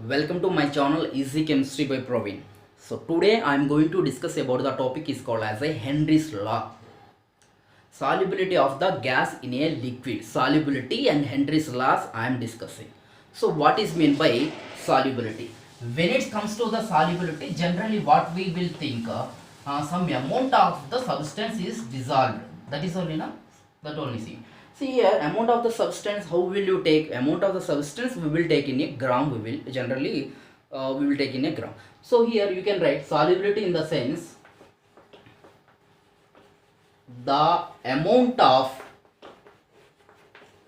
Welcome to my channel Easy Chemistry by Praveen. So today I am going to discuss about the topic is called as a Henry's law. Solubility of the gas in a liquid. Solubility and Henry's laws I am discussing. So what is meant by solubility? When it comes to the solubility, generally what we will think some amount of the substance is dissolved. That is only that only see. See here, amount of the substance, how will you take? Amount of the substance we will take in a gram, we will generally we will take in a gram. So here you can write solubility in the sense the amount of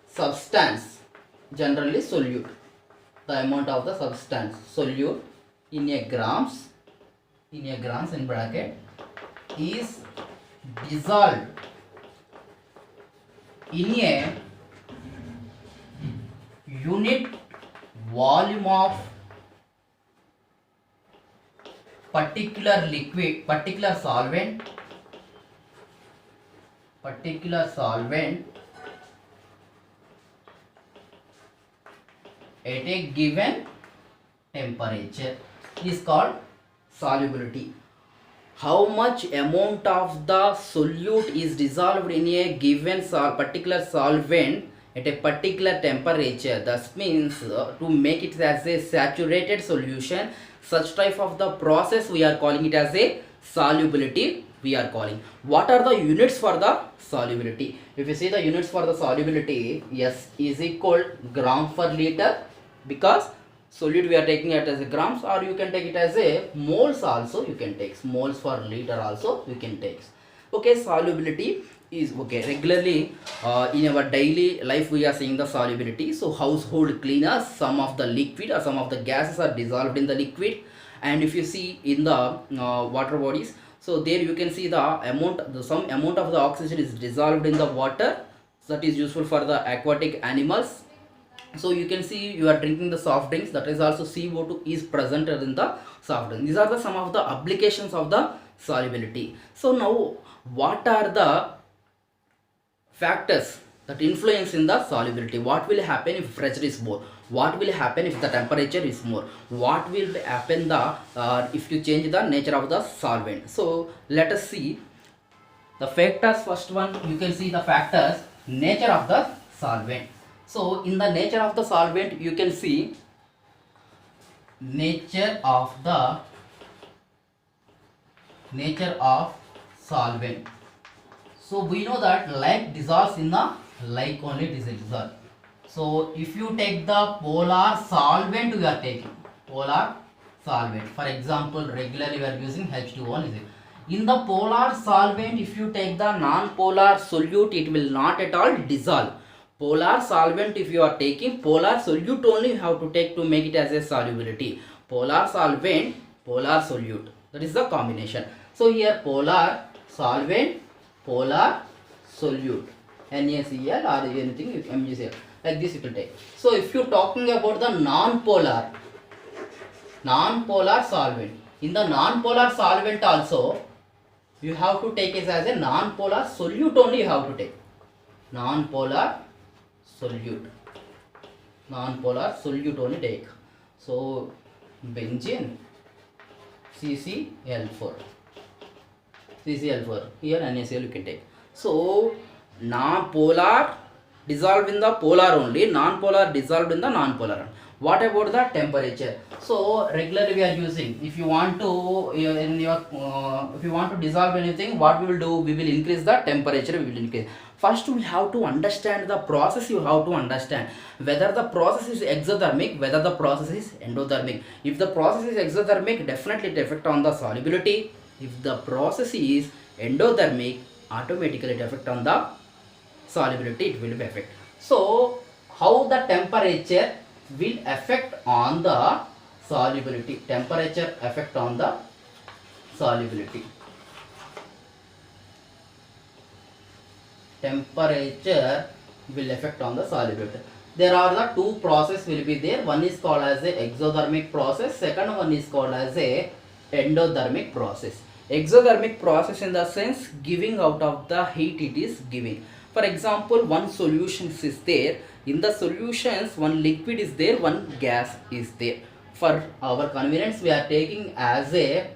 substance generally solute. The amount of the substance solute in a grams in bracket is dissolved in a unit volume of particular liquid, particular solvent at a given temperature is called solubility. How much amount of the solute is dissolved in a given particular solvent at a particular temperature. That means to make it as a saturated solution, such type of the process we are calling it as a solubility we are calling. What are the units for the solubility? If you see the units for the solubility, S is equal gram per liter, because solute we are taking it as a grams, or you can take it as a moles also, you can take moles per liter also you can take. Okay, solubility is okay. Regularly in our daily life we are seeing the solubility. So household cleaners, some of the liquid or some of the gases are dissolved in the liquid, and if you see in the water bodies, so there you can see the amount, some amount of the oxygen is dissolved in the water, that is useful for the aquatic animals. So you can see you are drinking the soft drinks, that is also CO2 is present in the soft drink. These are the some of the applications of the solubility. So now what are the factors that influence in the solubility? What will happen if pressure is more? What will happen if the temperature is more? What will happen the if you change the nature of the solvent? So let us see the factors. First one, you can see the factors, nature of the solvent. So in the nature of the solvent, you can see nature of solvent. So we know that like dissolves in the like only dissolve. So if you take the polar solvent, we are taking polar solvent. For example, regularly we are using H2O. In the polar solvent, if you take the non-polar solute, it will not at all dissolve. Polar solvent, if you are taking polar solute only, you have to take to make it as a solubility. Polar solvent, polar solute, that is the combination. So here polar solvent, polar solute, NaCl or anything MgCl, like this you can take. So if you are talking about the non-polar solvent, in the non-polar solvent also you have to take it as a non-polar solute only, you have to take non-polar solute only take. So benzene, CCl4, here NaCl you can take. So non-polar dissolved in the polar only, non-polar dissolved in the non-polar. What about the temperature? So regularly we are using, if you want to if you want to dissolve anything, what we will do, we will increase the temperature, we will increase. First we have to understand the process. You have to understand whether the process is exothermic, whether the process is endothermic. If the process is exothermic, definitely it affect on the solubility. If the process is endothermic, automatically it affect on the solubility, it will be affect. So how the temperature will affect on the solubility? Temperature effect on the solubility. Temperature will affect on the solubility. There are the two process will be there. One is called as a exothermic process. Second one is called as a endothermic process. Exothermic process in the sense giving out of the heat it is giving. For example, one solution is there. In the solutions, one liquid is there, one gas is there. For our convenience, we are taking as a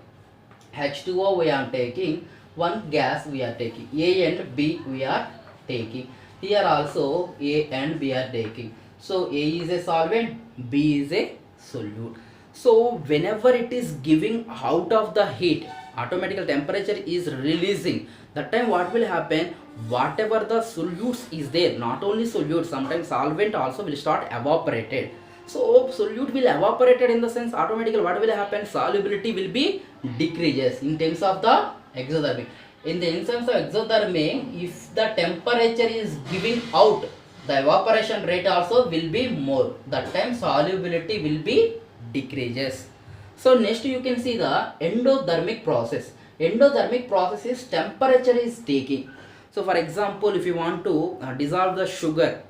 H2O, we are taking one gas, we are taking A and B, we are taking. Here also A and B are taking. So A is a solvent, B is a solute. So whenever it is giving out of the heat, automatical temperature is releasing. That time what will happen? Whatever the solutes is there, not only solute, sometimes solvent also will start evaporated. So solute will evaporated, in the sense automatically what will happen? Solubility will be decreases in terms of the exothermic. In the instance of exothermic, if the temperature is giving out, the evaporation rate also will be more. That time solubility will be decreases. So next you can see the endothermic process. Endothermic process is temperature is taking. So for example, if you want to dissolve the sugar,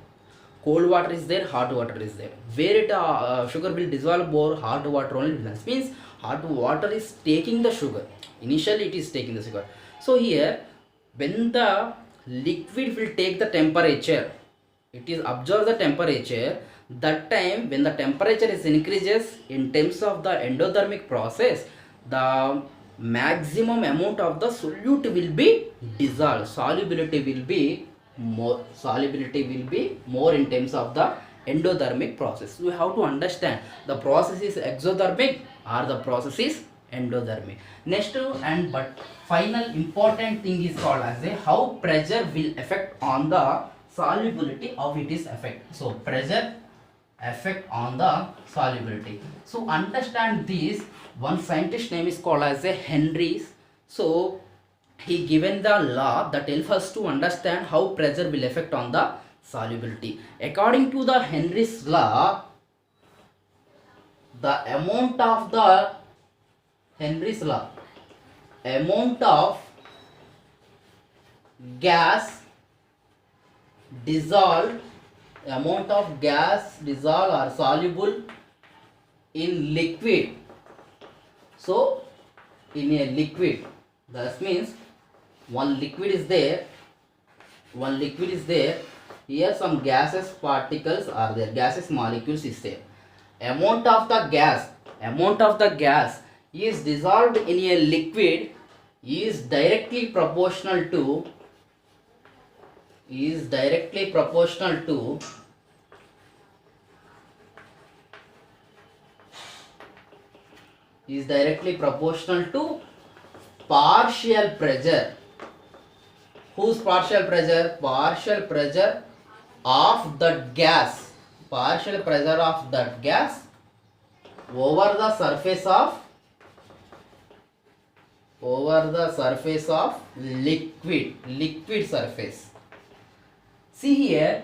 cold water is there, hot water is there. Where it sugar will dissolve more, hot water only. That means hot water is taking the sugar. Initially it is taking the sugar. So here when the liquid will take the temperature, it is observe the temperature. That time when the temperature is increases, in terms of the endothermic process, the maximum amount of the solute will be dissolved. Solubility will be more. Solubility will be more in terms of the endothermic process. We have to understand the process is exothermic or the process is endothermic. Next and but final important thing is called as a how pressure will affect on the solubility, how it is affect. So pressure effect on the solubility. So understand this. One scientist name is called as a Henry's. So he given the law that helps us to understand how pressure will affect on the solubility. According to the Henry's law, the amount of the Henry's law, amount of gas dissolved, amount of gas dissolved or soluble in liquid. So in a liquid, that means one liquid is there, one liquid is there, here some gases particles are there, gases molecules is there. Amount of the gas is dissolved in a liquid is directly proportional to partial pressure. Whose partial pressure? Partial pressure of that gas. Partial pressure of that gas over the surface of liquid surface. See here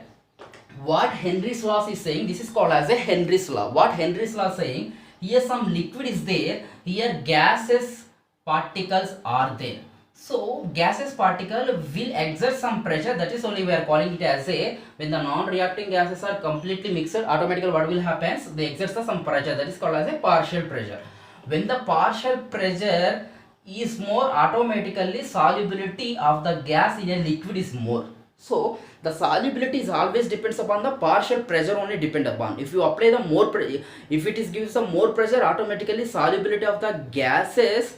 what Henry's law is saying. This is called as a Henry's law. What Henry's law is saying, here some liquid is there, here gases particles are there. So gases particle will exert some pressure, that is only we are calling it as a, when the non-reacting gases are completely mixed, automatically what will happen? They exert some pressure, that is called as a partial pressure. When the partial pressure is more, automatically solubility of the gas in a liquid is more. So the solubility is always depends upon the partial pressure only depend upon. If you apply the more if it is gives some more pressure, automatically solubility of the gases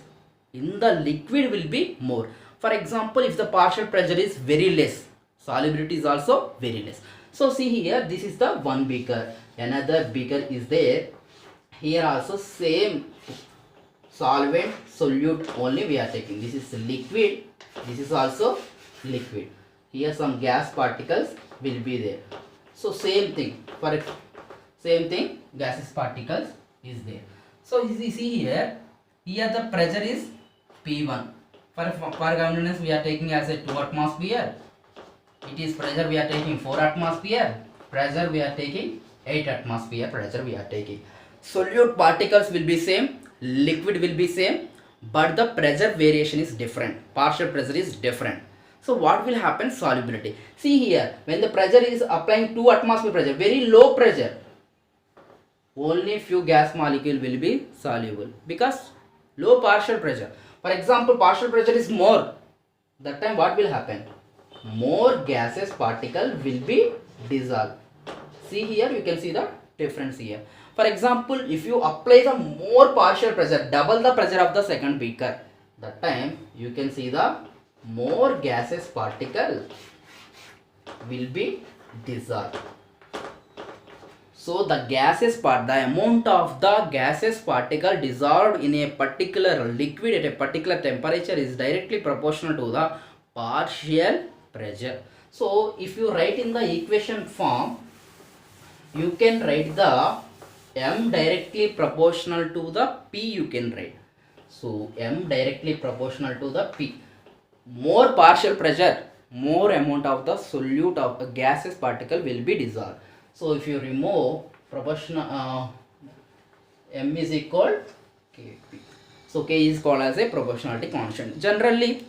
in the liquid will be more. For example, if the partial pressure is very less, solubility is also very less. So see here, this is the one beaker, another beaker is there. Here also same solvent solute only we are taking. This is liquid, this is also liquid. Here some gas particles will be there. So same thing, gases particles is there. So you see here the pressure is P1. For convenience we are taking as a 2 atmosphere. It is pressure we are taking 4 atmosphere. Pressure we are taking 8 atmosphere. Pressure we are taking. Solute particles will be same. Liquid will be same. But the pressure variation is different. Partial pressure is different. So what will happen? Solubility. See here, when the pressure is applying 2 atmosphere pressure, very low pressure, only few gas molecule will be soluble because low partial pressure. For example, partial pressure is more, that time what will happen? More gases particle will be dissolved. See here, you can see the difference here. For For example, if you apply the more partial pressure, double the pressure of the second beaker, that time you can see the more gaseous particle will be dissolved. So the gaseous part, the amount of the gaseous particle dissolved in a particular liquid at a particular temperature is directly proportional to the partial pressure. So if you write in the equation form, you can write the m directly proportional to the p, you can write. So m directly proportional to the p. More partial pressure, more amount of the solute of the gaseous particle will be dissolved. So if you remove proportional m is equal kp. So k is called as a proportionality constant. Generally,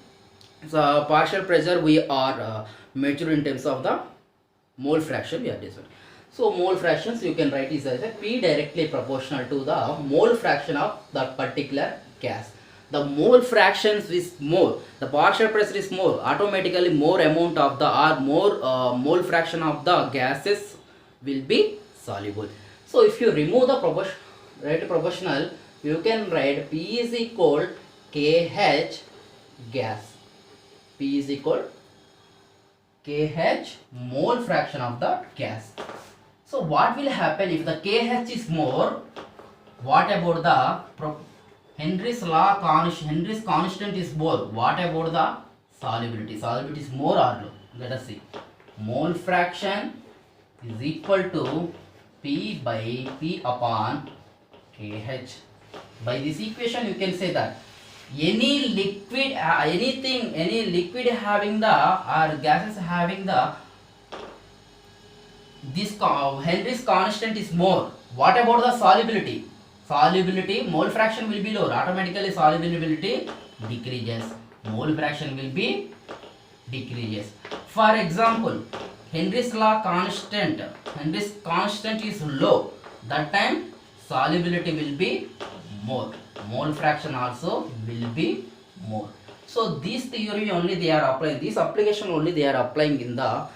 the partial pressure we are measured in terms of the mole fraction we are deciding. So mole fractions you can write is as a p directly proportional to the mole fraction of that particular gas. The mole fractions is more, the partial pressure is more, automatically more amount of the or more mole fraction of the gases will be soluble. So if you remove the proportional, you can write P is equal KH gas. P is equal KH mole fraction of the gas. So what will happen if the KH is more? What about the Henry's constant is more? What about the solubility? Solubility is more or low? Let us see. Mole fraction is equal to P by P upon KH. By this equation you can say that any liquid any liquid having the or gases having the this Henry's constant is more. What about the solubility? Solubility, mole fraction will be lower, automatically solubility decreases, mole fraction will be decreases. For example, Henry's constant is low, that time solubility will be more, mole fraction also will be more. So this theory only they are applying, this application only they are applying in the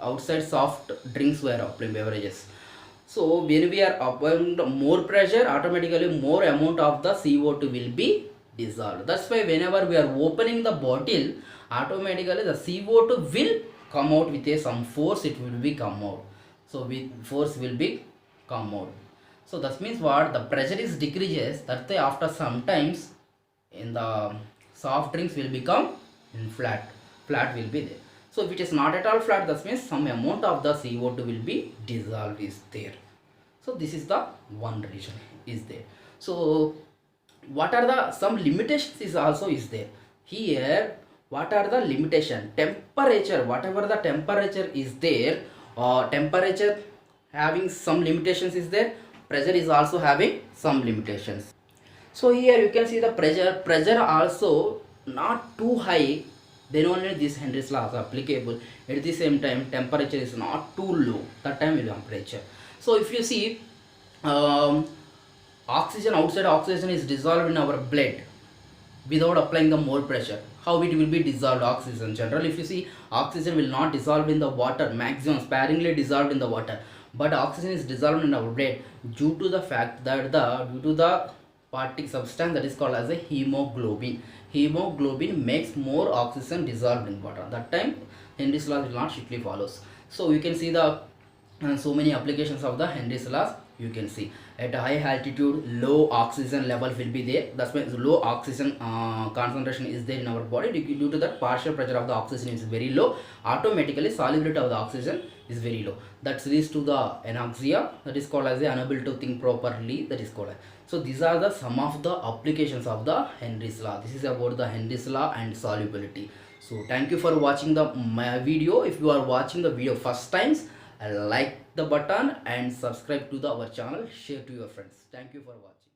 outside soft drinks we are applying beverages. So when we are applying more pressure, automatically more amount of the CO2 will be dissolved. That's why whenever we are opening the bottle, automatically the CO2 will come out with some force, it will be come out. So with force will be come out. So that means what, the pressure is decreases, that's why after some times in the soft drinks will become in flat will be there. So if it is not at all flat, that means some amount of the CO2 will be dissolved is there. So this is the one reason is there. So what are the some limitations is also is there. Here what are the limitation? Temperature, whatever the temperature is there, temperature having some limitations is there, pressure is also having some limitations. So here you can see the pressure also not too high, then only this Henry's law is applicable. At the same time temperature is not too low, that time will be temperature. So if you see oxygen, outside oxygen is dissolved in our blood without applying the more pressure, how it will be dissolved oxygen? Generally if you see, oxygen will not dissolve in the water, maximum sparingly dissolved in the water, but oxygen is dissolved in our blood due to the fact that due to the particle substance that is called as a hemoglobin. Hemoglobin makes more oxygen dissolved in water, that time Henry's law will not strictly follows. So you can see the so many applications of the Henry's laws. You can see at a high altitude low oxygen level will be there, that's why low oxygen concentration is there in our body. Due to that partial pressure of the oxygen is very low, automatically solubility of the oxygen is very low, that leads to the anoxia, that is called as unable to think properly, that is called. So these are the some of the applications of the Henry's law. This is about the Henry's law and solubility. So thank you for watching my video. If you are watching the video first times, like the button and subscribe to our channel, share to your friends. Thank you for watching.